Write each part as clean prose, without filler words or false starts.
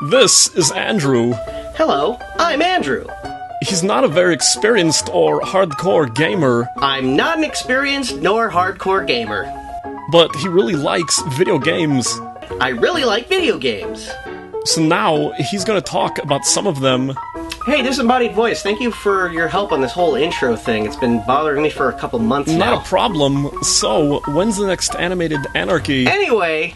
This is Andrew. Hello, I'm Andrew. He's not a very experienced or hardcore gamer, I'm not an experienced nor hardcore gamer. but he really likes video games. I really like video games. So now, he's gonna talk about some of them. Hey, Disembodied Voice, thank you for your help on this whole intro thing. It's been bothering me for a couple months now. Not a problem. So, when's the next animated Anarchy? Anyway...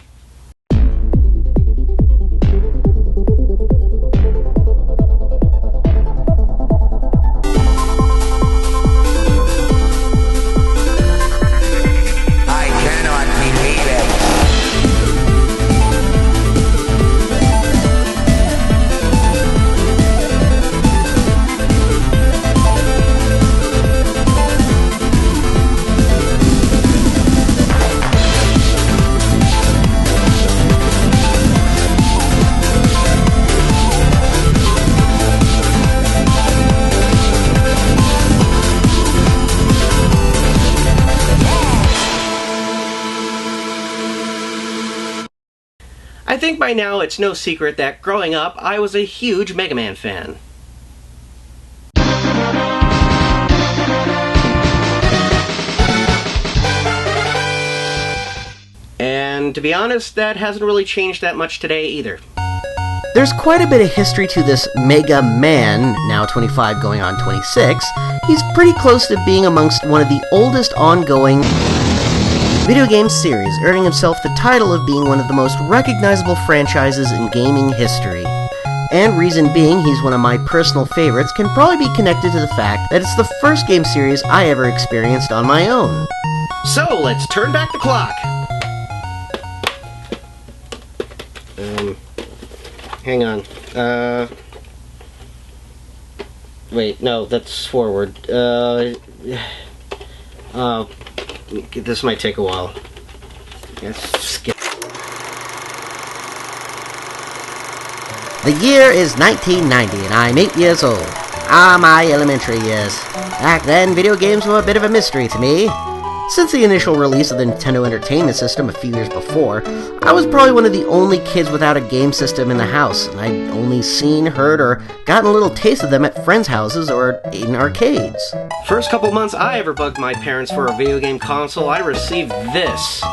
I think by now it's no secret that growing up, I was a huge Mega Man fan. And to be honest, that hasn't really changed that much today either. There's quite a bit of history to this Mega Man, now 25 going on 26. He's pretty close to being amongst one of the oldest ongoing video game series, earning himself the title of being one of the most recognizable franchises in gaming history. And reason being, he's one of my personal favorites, can probably be connected to the fact that it's the first game series I ever experienced on my own. So, let's turn back the clock. Hang on. Wait, no, that's forward. This might take a while. Let's skip. The year is 1990 and I'm 8 years old. My elementary years. Back then, video games were a bit of a mystery to me. Since the initial release of the Nintendo Entertainment System a few years before, I was probably one of the only kids without a game system in the house, and I'd only seen, heard, or gotten a little taste of them at friends' houses or in arcades. First couple months I ever bugged my parents for a video game console, I received this.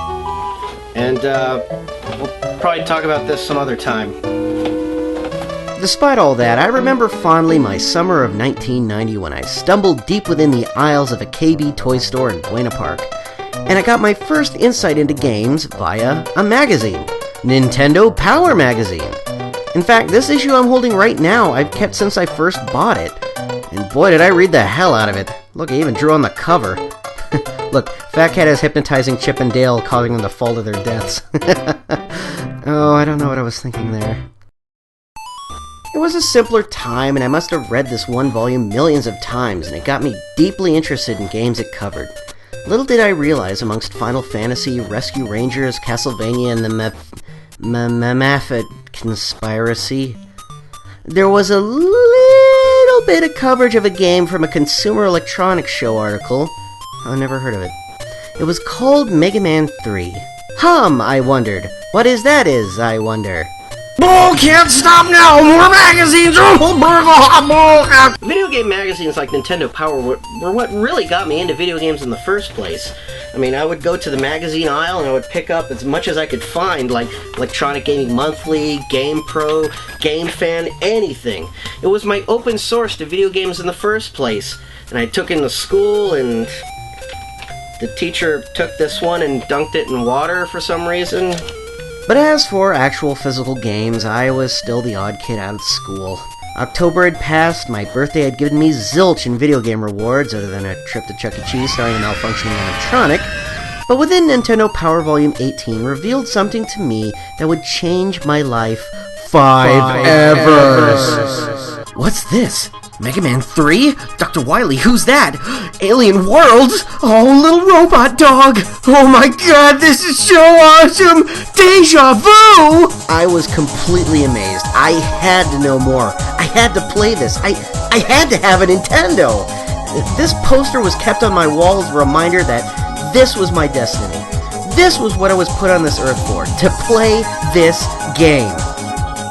And, we'll probably talk about this some other time. Despite all that, I remember fondly my summer of 1990 when I stumbled deep within the aisles of a KB toy store in Buena Park, and I got my first insight into games via a magazine, Nintendo Power Magazine. In fact, this issue I'm holding right now I've kept since I first bought it, and boy did I read the hell out of it. Look, I even drew on the cover. Look, Fat Cat is hypnotizing Chip and Dale, causing them to fall to their deaths. Oh, I don't know what I was thinking there. It was a simpler time, and I must have read this one volume millions of times, and it got me deeply interested in games it covered. Little did I realize, amongst Final Fantasy, Rescue Rangers, Castlevania, and the Mammoth Conspiracy, there was a little bit of coverage of a game from a Consumer Electronics Show article. I never heard of it. It was called Mega Man 3. I wondered. What is that, I wonder? Bull, can't stop now! More magazines! Video game magazines like Nintendo Power were what really got me into video games in the first place. I mean, I would go to the magazine aisle and I would pick up as much as I could find, like Electronic Gaming Monthly, Game Pro, Game Fan, anything. It was my open source to video games in the first place. And I took it to school, and the teacher took this one and dunked it in water for some reason. But as for actual physical games, I was still the odd kid out of school. October had passed, my birthday had given me zilch in video game rewards, other than a trip to Chuck E. Cheese starring a malfunctioning animatronic, but within Nintendo Power Volume 18 revealed something to me that would change my life forever. What's this? Mega Man 3? Dr. Wily, who's that? Alien Worlds? Oh, little robot dog! Oh my god, this is so awesome! Deja vu! I was completely amazed. I had to know more. I had to play this. I had to have a Nintendo! This poster was kept on my wall as a reminder that this was my destiny. This was what I was put on this earth for, to play this game.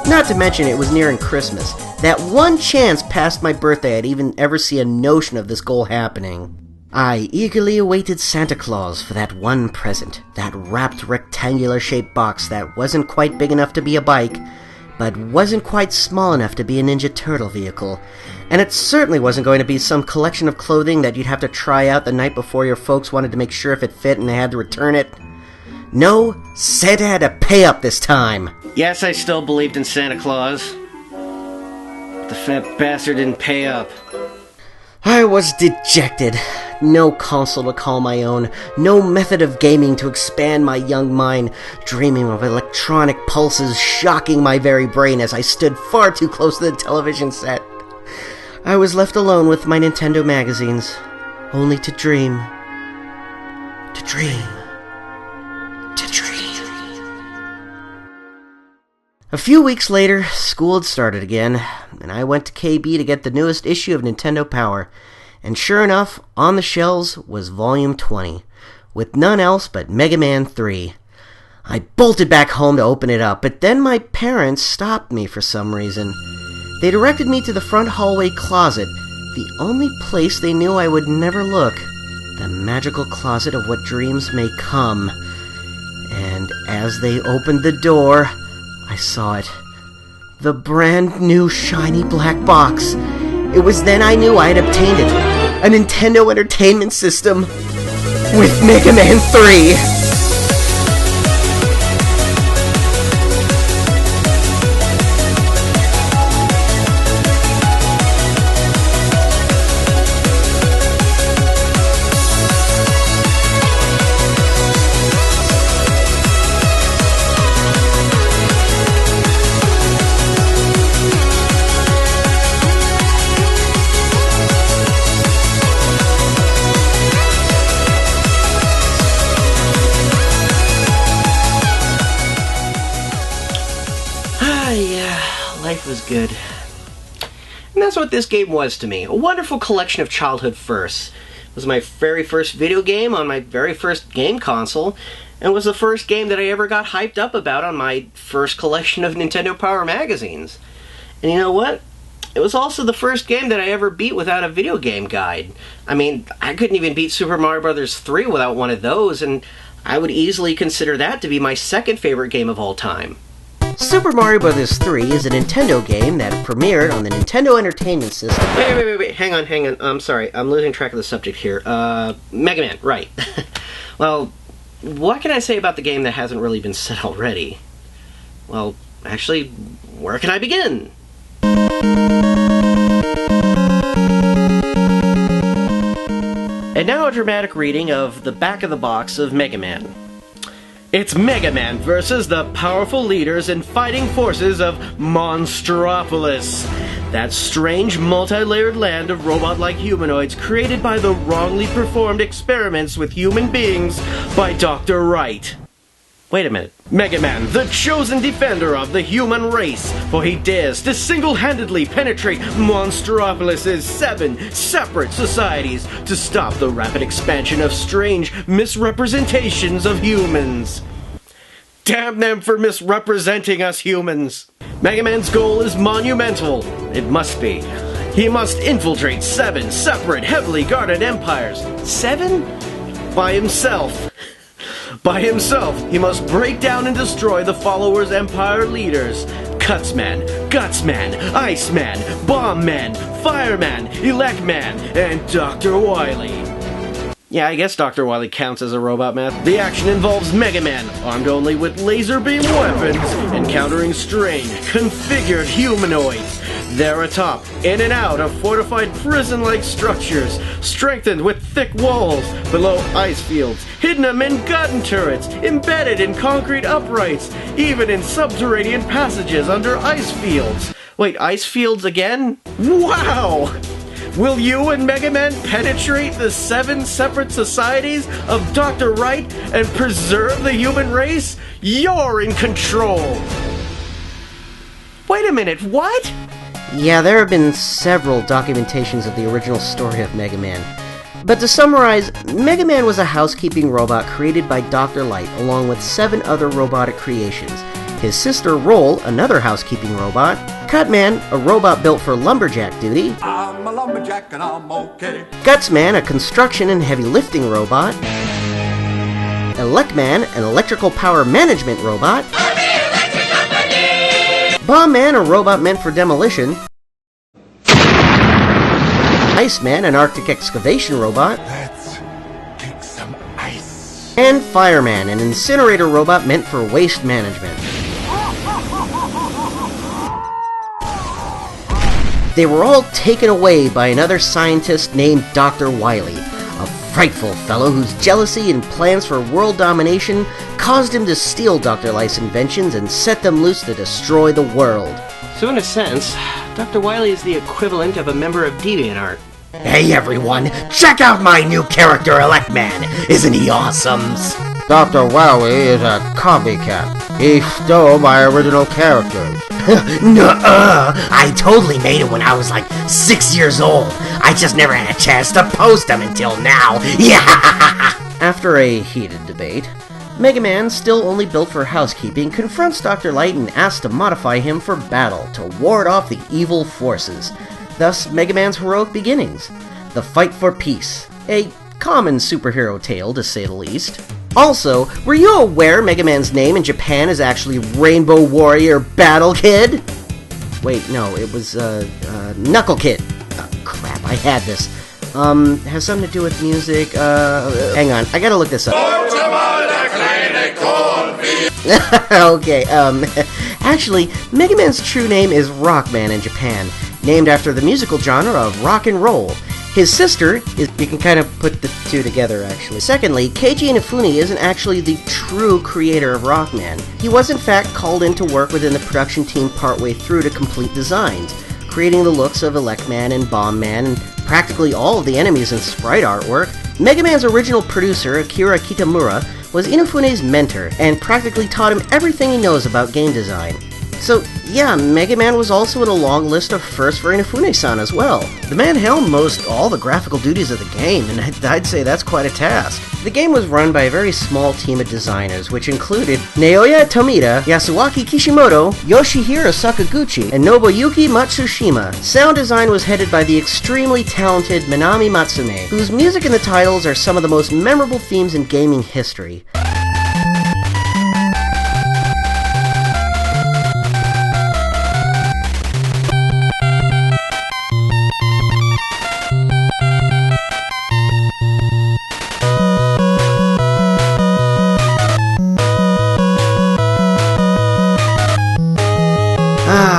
Not to mention it was nearing Christmas. That one chance past my birthday I'd even ever see a notion of this goal happening. I eagerly awaited Santa Claus for that one present, that wrapped rectangular-shaped box that wasn't quite big enough to be a bike, but wasn't quite small enough to be a Ninja Turtle vehicle. And it certainly wasn't going to be some collection of clothing that you'd have to try out the night before your folks wanted to make sure if it fit and they had to return it. No, Santa had to pay up this time. Yes, I still believed in Santa Claus. But the fat bastard didn't pay up. I was dejected. No console to call my own, no method of gaming to expand my young mind, dreaming of electronic pulses shocking my very brain as I stood far too close to the television set. I was left alone with my Nintendo magazines, only to dream. To dream. To dream. A few weeks later, school had started again, and I went to KB to get the newest issue of Nintendo Power. And sure enough, on the shelves was Volume 20, with none else but Mega Man 3. I bolted back home to open it up, but then my parents stopped me for some reason. They directed me to the front hallway closet, the only place they knew I would never look. The magical closet of what dreams may come. And as they opened the door, I saw it. The brand new shiny black box. It was then I knew I had obtained it. A Nintendo Entertainment System with Mega Man 3. Life was good. And that's what this game was to me. A wonderful collection of childhood firsts. It was my very first video game on my very first game console, and was the first game that I ever got hyped up about on my first collection of Nintendo Power magazines. And you know what? It was also the first game that I ever beat without a video game guide. I mean, I couldn't even beat Super Mario Bros. 3 without one of those, and I would easily consider that to be my second favorite game of all time. Super Mario Bros. 3 is a Nintendo game that premiered on the Nintendo Entertainment System. Wait, hang on. I'm sorry, I'm losing track of the subject here. Mega Man, right. Well, what can I say about the game that hasn't really been said already? Well, actually, where can I begin? And now a dramatic reading of the back of the box of Mega Man. It's Mega Man versus the powerful leaders and fighting forces of Monstropolis. That strange, multi-layered land of robot-like humanoids created by the wrongly performed experiments with human beings by Dr. Wright. Wait a minute. Mega Man, the chosen defender of the human race, for he dares to single-handedly penetrate Monstropolis' 7 separate societies to stop the rapid expansion of strange misrepresentations of humans. Damn them for misrepresenting us humans! Mega Man's goal is monumental. It must be. He must infiltrate 7 separate, heavily guarded empires. 7? By himself. By himself, he must break down and destroy the followers' empire leaders. Cutsman, Gutsman, Iceman, Bombman, Fireman, Electman, and Dr. Wily. Yeah, I guess Dr. Wily counts as a robot, man. The action involves Mega Man, armed only with laser beam weapons, encountering strange, configured humanoids. They're atop, in and out of fortified prison-like structures, strengthened with thick walls, below ice fields, hidden amid gun turrets, embedded in concrete uprights, even in subterranean passages under ice fields. Wait, ice fields again? Wow! Will you and Mega Man penetrate the 7 separate societies of Dr. Wright and preserve the human race? You're in control! Wait a minute, what? Yeah, there have been several documentations of the original story of Mega Man. But to summarize, Mega Man was a housekeeping robot created by Dr. Light along with 7 other robotic creations. his sister Roll, another housekeeping robot, Cutman, a robot built for lumberjack duty, I'm a lumberjack and I'm okay. Gutsman, a construction and heavy lifting robot, Elecman, an electrical power management robot, Bombman, a robot meant for demolition, Iceman, an Arctic excavation robot, Let's kick some ice. and Fireman, an incinerator robot meant for waste management. They were all taken away by another scientist named Dr. Wily, a frightful fellow whose jealousy and plans for world domination caused him to steal Dr. Light's inventions and set them loose to destroy the world. So in a sense, Dr. Wily is the equivalent of a member of DeviantArt. Hey everyone, check out my new character, Elecman. Isn't he awesome? Dr. Wily is a copycat. He stole my original characters. Nuh-uh! I totally made it when I was like 6 years old. I just never had a chance to post them until now. Yeah! After a heated debate, Mega Man, still only built for housekeeping, confronts Dr. Light and asks to modify him for battle to ward off the evil forces. Thus, Mega Man's heroic beginnings. The fight for peace. A common superhero tale, to say the least. Also, were you aware Mega Man's name in Japan is actually Rainbow Warrior Battle Kid? Wait, no, it was, Knuckle Kid. Oh, crap, I had this. Has something to do with music, hang on, I gotta look this up. Okay, actually, Mega Man's true name is Rockman in Japan, named after the musical genre of rock and roll. His sister is, you can kind of put the two together, actually. Secondly, Keiji Inafune isn't actually the true creator of Rockman. He was in fact called in to work within the production team partway through to complete designs, creating the looks of Elecman and Bombman and practically all of the enemies and sprite artwork. Mega Man's original producer, Akira Kitamura, was Inafune's mentor and practically taught him everything he knows about game design. So, yeah, Mega Man was also in a long list of firsts for Inafune-san as well. The man helmed most all the graphical duties of the game, and I'd say that's quite a task. The game was run by a very small team of designers, which included Naoya Tomita, Yasuaki Kishimoto, Yoshihiro Sakaguchi, and Nobuyuki Matsushima. Sound design was headed by the extremely talented Minami Matsume, whose music and the titles are some of the most memorable themes in gaming history.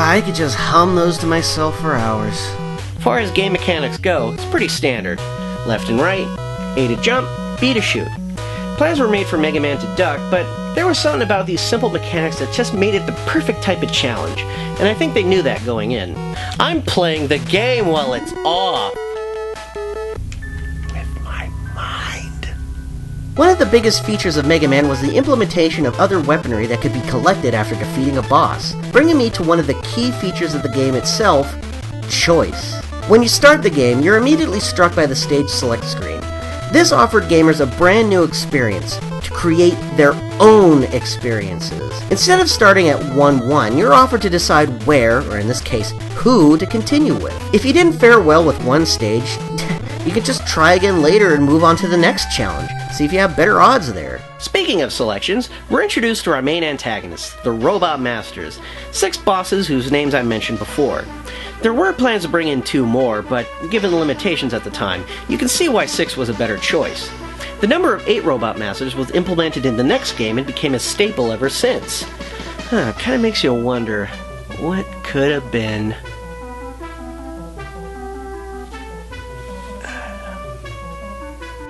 I could just hum those to myself for hours. As far as game mechanics go, it's pretty standard. Left and right, A to jump, B to shoot. Plans were made for Mega Man to duck, but there was something about these simple mechanics that just made it the perfect type of challenge, and I think they knew that going in. I'm playing the game while it's off. With my mind. One of the biggest features of Mega Man was the implementation of other weaponry that could be collected after defeating a boss, bringing me to one of the key features of the game itself, choice. When you start the game, you're immediately struck by the stage select screen. This offered gamers a brand new experience, to create their own experiences. Instead of starting at 1-1, you're offered to decide where, or in this case, who to continue with. If you didn't fare well with one stage, you could just try again later and move on to the next challenge. See if you have better odds there. Speaking of selections, we're introduced to our main antagonists, the Robot Masters, 6 bosses whose names I mentioned before. There were plans to bring in 2 more, but given the limitations at the time, you can see why 6 was a better choice. The number of 8 Robot Masters was implemented in the next game and became a staple ever since. Kinda makes you wonder, what could have been?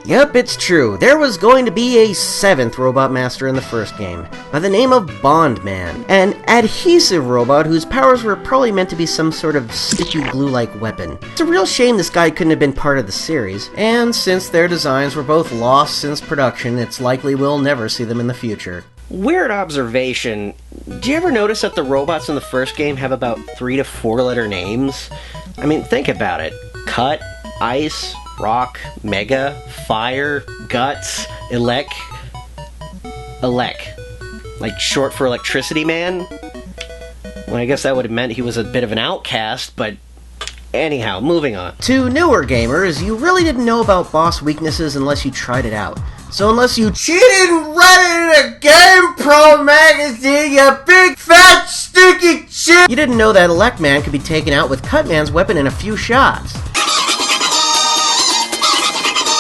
Yep, it's true. There was going to be a 7th Robot Master in the first game, by the name of Bondman, an adhesive robot whose powers were probably meant to be some sort of sticky glue-like weapon. It's a real shame this guy couldn't have been part of the series, and since their designs were both lost since production, it's likely we'll never see them in the future. Weird observation. Do you ever notice that the robots in the first game have about 3 to 4 letter names? I mean, think about it. Cut, Ice, Rock, Mega, Fire, Guts, Elec. Like short for Electricity Man? Well, I guess that would have meant he was a bit of an outcast, but anyhow, moving on. To newer gamers, you really didn't know about boss weaknesses unless you tried it out. So unless you cheated and read it in a Game Pro magazine, you big fat stinky shit, you didn't know that Elect Man could be taken out with Cutman's weapon in a few shots.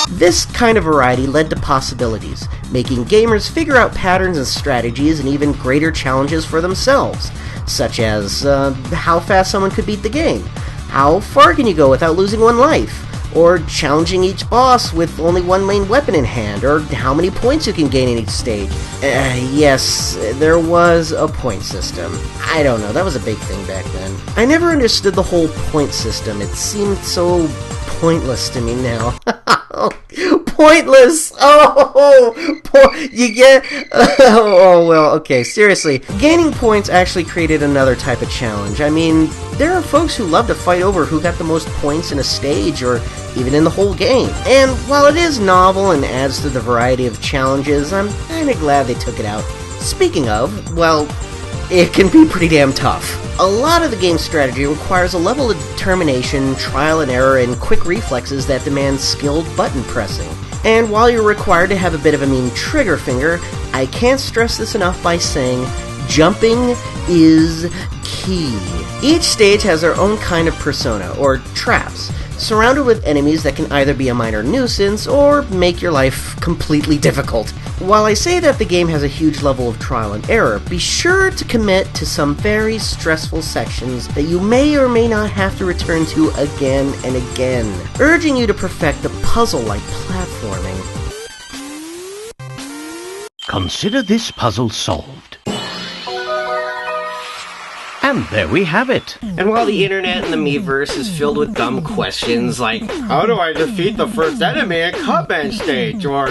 This kind of variety led to possibilities, making gamers figure out patterns and strategies and even greater challenges for themselves, such as how fast someone could beat the game, how far can you go without losing one life, or challenging each boss with only one main weapon in hand, or how many points you can gain in each stage. Yes, there was a point system. I don't know, that was a big thing back then. I never understood the whole point system. It seemed so pointless to me now. Pointless! You get... Oh, well, okay, seriously. Gaining points actually created another type of challenge. I mean, there are folks who love to fight over who got the most points in a stage, or even in the whole game. And while it is novel and adds to the variety of challenges, I'm kinda glad they took it out. Speaking of, well, it can be pretty damn tough. A lot of the game's strategy requires a level of determination, trial and error, and quick reflexes that demand skilled button pressing. And while you're required to have a bit of a mean trigger finger, I can't stress this enough by saying, jumping is key. Each stage has their own kind of persona, or traps, surrounded with enemies that can either be a minor nuisance or make your life completely difficult. While I say that the game has a huge level of trial and error, be sure to commit to some very stressful sections that you may or may not have to return to again and again, urging you to perfect the puzzle-like platforming. Consider this puzzle solved. And there we have it. And while the internet and the Miiverse is filled with dumb questions like, how do I defeat the first enemy at Cutman stage? Or,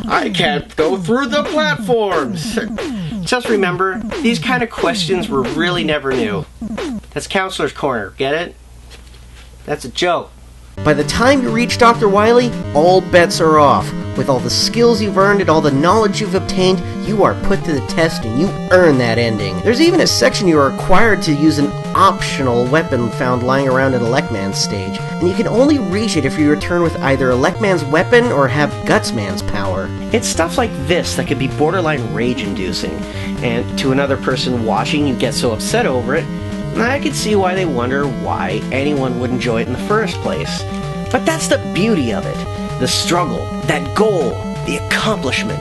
I can't go through the platforms. Just remember, these kind of questions were really never new. That's Counselor's Corner, get it? That's a joke. By the time you reach Dr. Wily, all bets are off. With all the skills you've earned and all the knowledge you've obtained, you are put to the test and you earn that ending. There's even a section you are required to use an optional weapon found lying around in Electman's stage, and you can only reach it if you return with either Electman's weapon or have Gutsman's power. It's stuff like this that can be borderline rage-inducing, and to another person watching you get so upset over it, I could see why they wonder why anyone would enjoy it in the first place. But that's the beauty of it. The struggle, that goal, the accomplishment.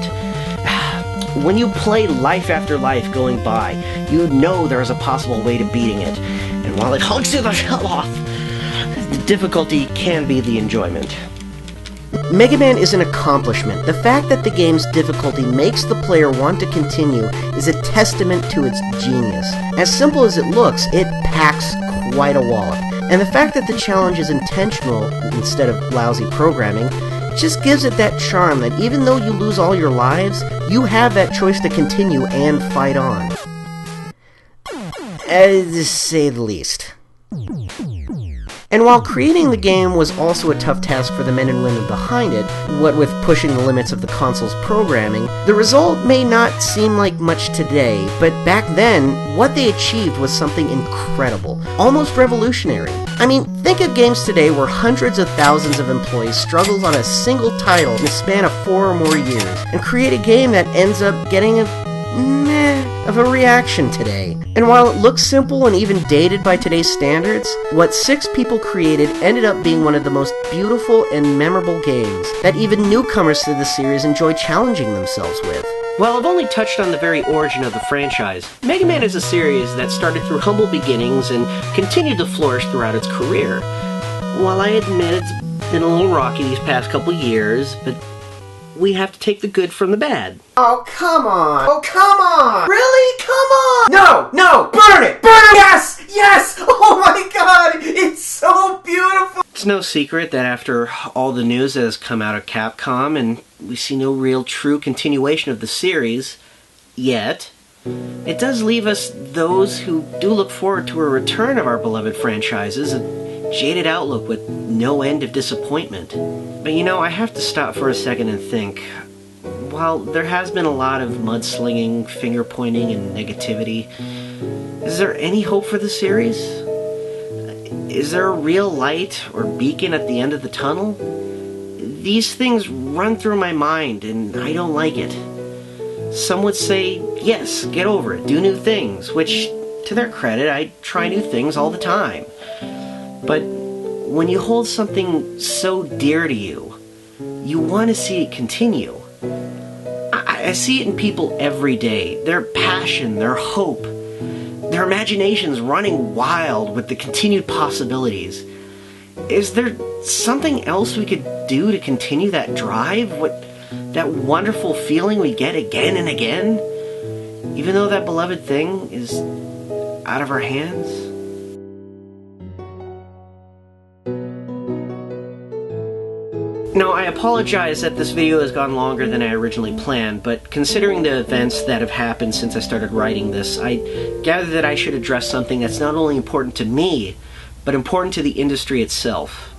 When you play life after life going by, you know there's a possible way to beating it. And while it hugs you the hell off, the difficulty can be the enjoyment. Mega Man is an accomplishment. The fact that the game's difficulty makes the player want to continue is a testament to its genius. As simple as it looks, it packs quite a wallop. And the fact that the challenge is intentional instead of lousy programming just gives it that charm that even though you lose all your lives, you have that choice to continue and fight on. To say the least. And while creating the game was also a tough task for the men and women behind it, what with pushing the limits of the console's programming, the result may not seem like much today, but back then, what they achieved was something incredible, almost revolutionary. I mean, think of games today where hundreds of thousands of employees struggle on a single title in a span of 4 or more years, and create a game that ends up getting a meh of a reaction today. And while it looks simple and even dated by today's standards, what 6 people created ended up being one of the most beautiful and memorable games that even newcomers to the series enjoy challenging themselves with. While I've only touched on the very origin of the franchise, Mega Man is a series that started through humble beginnings and continued to flourish throughout its career. While I admit it's been a little rocky these past couple years, but we have to take the good from the bad. Oh, come on! Oh, come on! Really? Come on! No! Burn it! Burn it! Yes! Yes! Oh my god! It's so beautiful! It's no secret that after all the news that has come out of Capcom, and we see no real true continuation of the series, yet, it does leave us those who do look forward to a return of our beloved franchises, a jaded outlook with no end of disappointment. But you know, I have to stop for a second and think, while there has been a lot of mudslinging, finger-pointing, and negativity, is there any hope for the series? Is there a real light or beacon at the end of the tunnel? These things run through my mind, and I don't like it. Some would say, yes, get over it, do new things, which, to their credit, I try new things all the time. But when you hold something so dear to you, you want to see it continue. I see it in people every day. Their passion, their hope, their imaginations running wild with the continued possibilities. Is there something else we could do to continue that drive? That wonderful feeling we get again and again? Even though that beloved thing is out of our hands? Now, I apologize that this video has gone longer than I originally planned, but considering the events that have happened since I started writing this, I gathered that I should address something that's not only important to me, but important to the industry itself.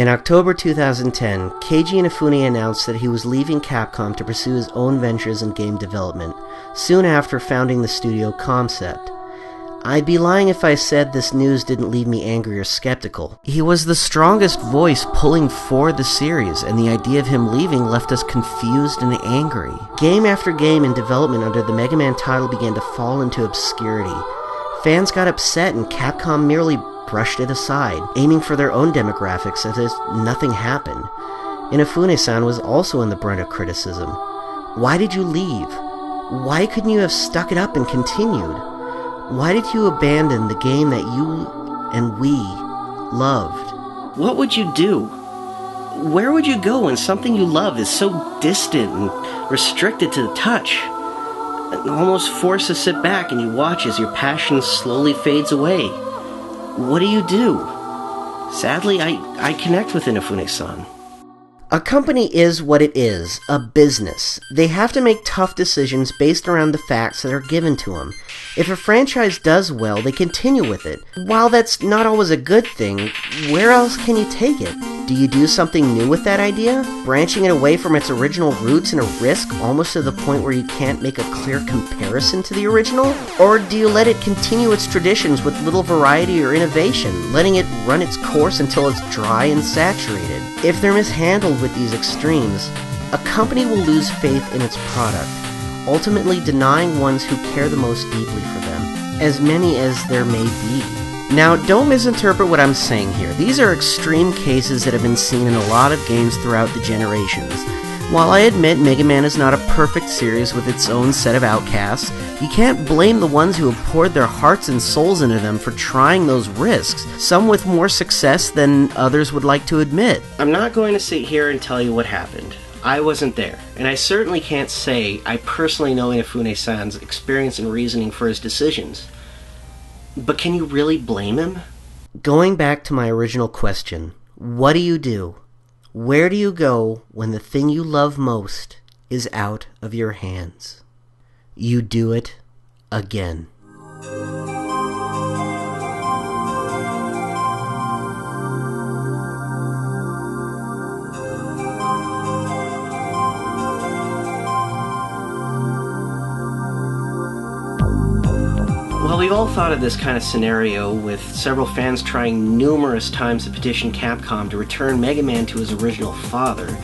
In October 2010, Keiji Inafune announced that he was leaving Capcom to pursue his own ventures in game development, soon after founding the studio Concept. I'd be lying if I said this news didn't leave me angry or skeptical. He was the strongest voice pulling for the series, and the idea of him leaving left us confused and angry. Game after game in development under the Mega Man title began to fall into obscurity. Fans got upset and Capcom merely brushed it aside, aiming for their own demographics as if nothing happened. Inafune-san was also in the brunt of criticism. Why did you leave? Why couldn't you have stuck it up and continued? Why did you abandon the game that you and we loved? What would you do? Where would you go when something you love is so distant and restricted to the touch? Almost forced to sit back and you watch as your passion slowly fades away. What do you do? Sadly, I connect with Inafune-san. A company is what it is, a business. They have to make tough decisions based around the facts that are given to them. If a franchise does well, they continue with it. While that's not always a good thing, where else can you take it? Do you do something new with that idea? Branching it away from its original roots and a risk almost to the point where you can't make a clear comparison to the original? Or do you let it continue its traditions with little variety or innovation, letting it run its course until it's dry and saturated? If they're mishandled with these extremes, a company will lose faith in its product, ultimately denying ones who care the most deeply for them, as many as there may be. Now, don't misinterpret what I'm saying here. These are extreme cases that have been seen in a lot of games throughout the generations. While I admit Mega Man is not a perfect series with its own set of outcasts, you can't blame the ones who have poured their hearts and souls into them for trying those risks, some with more success than others would like to admit. I'm not going to sit here and tell you what happened. I wasn't there, and I certainly can't say I personally know Inafune-san's experience and reasoning for his decisions. But can you really blame him? Going back to my original question, what do you do? Where do you go when the thing you love most is out of your hands? You do it again. Well, we've all thought of this kind of scenario, with several fans trying numerous times to petition Capcom to return Mega Man to his original father,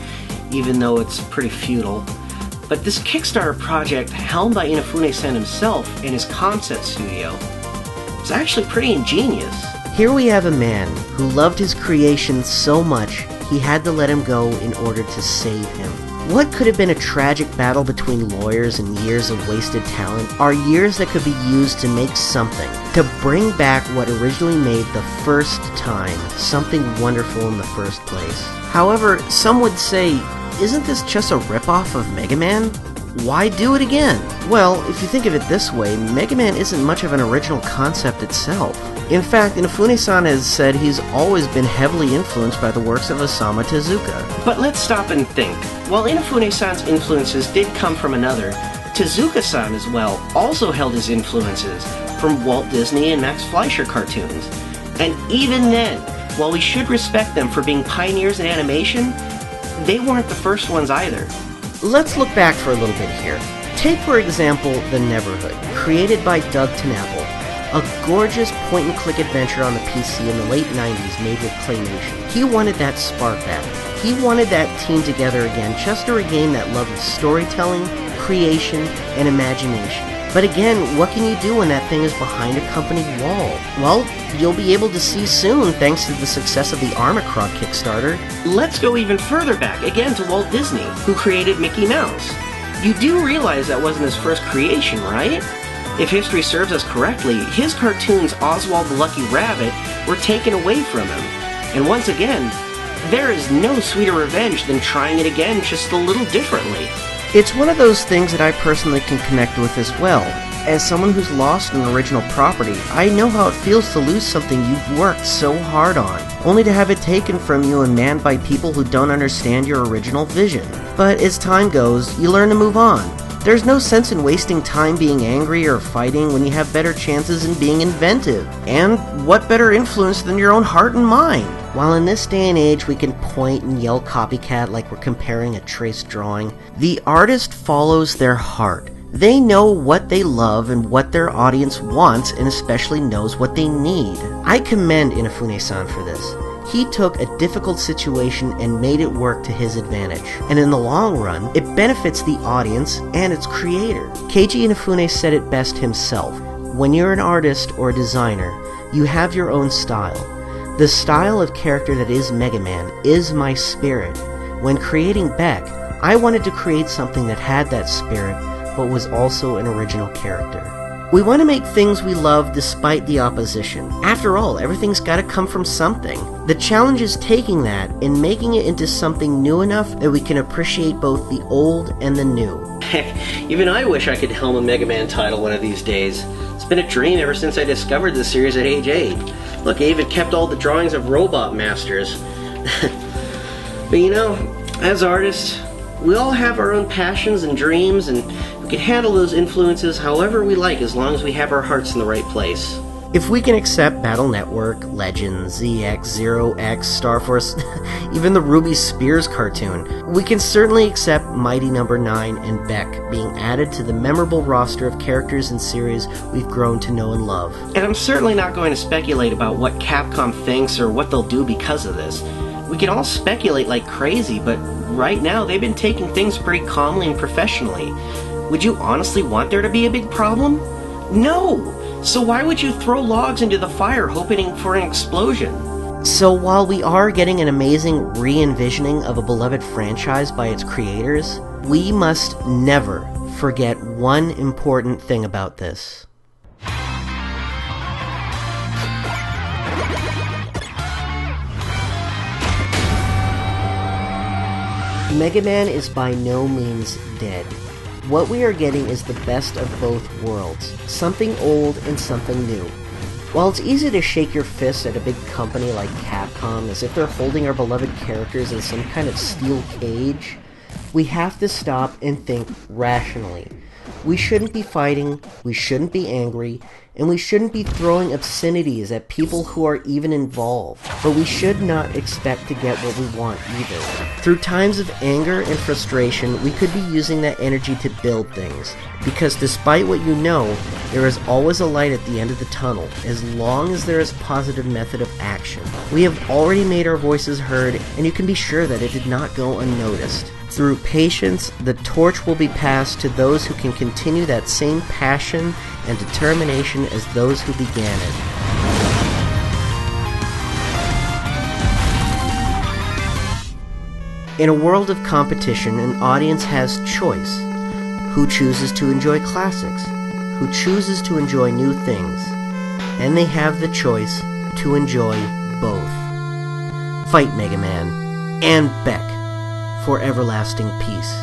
even though it's pretty futile. But this Kickstarter project, helmed by Inafune-san himself in his concept studio, is actually pretty ingenious. Here we have a man who loved his creation so much he had to let him go in order to save him. What could have been a tragic battle between lawyers and years of wasted talent are years that could be used to make something, to bring back what originally made the first time something wonderful in the first place. However, some would say, isn't this just a ripoff of Mega Man? Why do it again? Well, if you think of it this way, Mega Man isn't much of an original concept itself. In fact, Inafune-san has said he's always been heavily influenced by the works of Osamu Tezuka. But let's stop and think. While Inafune-san's influences did come from another, Tezuka-san as well also held his influences from Walt Disney and Max Fleischer cartoons. And even then, while we should respect them for being pioneers in animation, they weren't the first ones either. Let's look back for a little bit here. Take, for example, The Neverhood, created by Doug TenNapel, a gorgeous point-and-click adventure on the PC in the late 90s made with claymation. He wanted that spark back. He wanted that team together again just to regain that love of storytelling, creation, and imagination. But again, what can you do when that thing is behind a company wall? Well, you'll be able to see soon thanks to the success of the Armacroc Kickstarter. Let's go even further back, again to Walt Disney, who created Mickey Mouse. You do realize that wasn't his first creation, right? If history serves us correctly, his cartoons Oswald the Lucky Rabbit were taken away from him. And once again, there is no sweeter revenge than trying it again just a little differently. It's one of those things that I personally can connect with as well. As someone who's lost an original property, I know how it feels to lose something you've worked so hard on, only to have it taken from you and manned by people who don't understand your original vision. But as time goes, you learn to move on. There's no sense in wasting time being angry or fighting when you have better chances in being inventive. And what better influence than your own heart and mind? While in this day and age we can point and yell copycat like we're comparing a traced drawing, the artist follows their heart. They know what they love and what their audience wants, and especially knows what they need. I commend Inafune-san for this. He took a difficult situation and made it work to his advantage. And in the long run, it benefits the audience and its creator. Keiji Inafune said it best himself. When you're an artist or a designer, you have your own style. The style of character that is Mega Man is my spirit. When creating Beck, I wanted to create something that had that spirit, but was also an original character. We want to make things we love despite the opposition. After all, everything's got to come from something. The challenge is taking that and making it into something new enough that we can appreciate both the old and the new. Heck, even I wish I could helm a Mega Man title one of these days. It's been a dream ever since I discovered this series at age 8. Look, I even kept all the drawings of Robot Masters. But you know, as artists, we all have our own passions and dreams, and we can handle those influences however we like as long as we have our hearts in the right place. If we can accept Battle Network, Legends, ZX, Zero X, Star Force, even the Ruby Spears cartoon, we can certainly accept Mighty No.9 and Beck being added to the memorable roster of characters and series we've grown to know and love. And I'm certainly not going to speculate about what Capcom thinks or what they'll do because of this. We can all speculate like crazy, but right now they've been taking things pretty calmly and professionally. Would you honestly want there to be a big problem? No! So why would you throw logs into the fire hoping for an explosion? So while we are getting an amazing re-envisioning of a beloved franchise by its creators, we must never forget one important thing about this. Mega Man is by no means dead. What we are getting is the best of both worlds, something old and something new. While it's easy to shake your fist at a big company like Capcom as if they're holding our beloved characters in some kind of steel cage, we have to stop and think rationally. We shouldn't be fighting, we shouldn't be angry, and we shouldn't be throwing obscenities at people who are even involved. But we should not expect to get what we want either. Through times of anger and frustration, we could be using that energy to build things. Because despite what you know, there is always a light at the end of the tunnel, as long as there is a positive method of action. We have already made our voices heard, and you can be sure that it did not go unnoticed. Through patience, the torch will be passed to those who can continue that same passion and determination as those who began it. In a world of competition, an audience has choice. Who chooses to enjoy classics? Who chooses to enjoy new things? And they have the choice to enjoy both. Fight Mega Man and Beck for everlasting peace.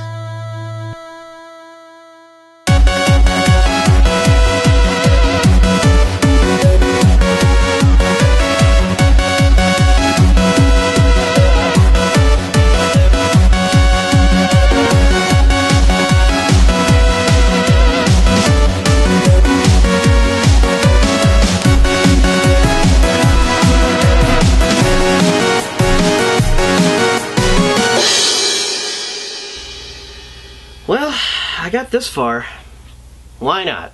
this far, why not?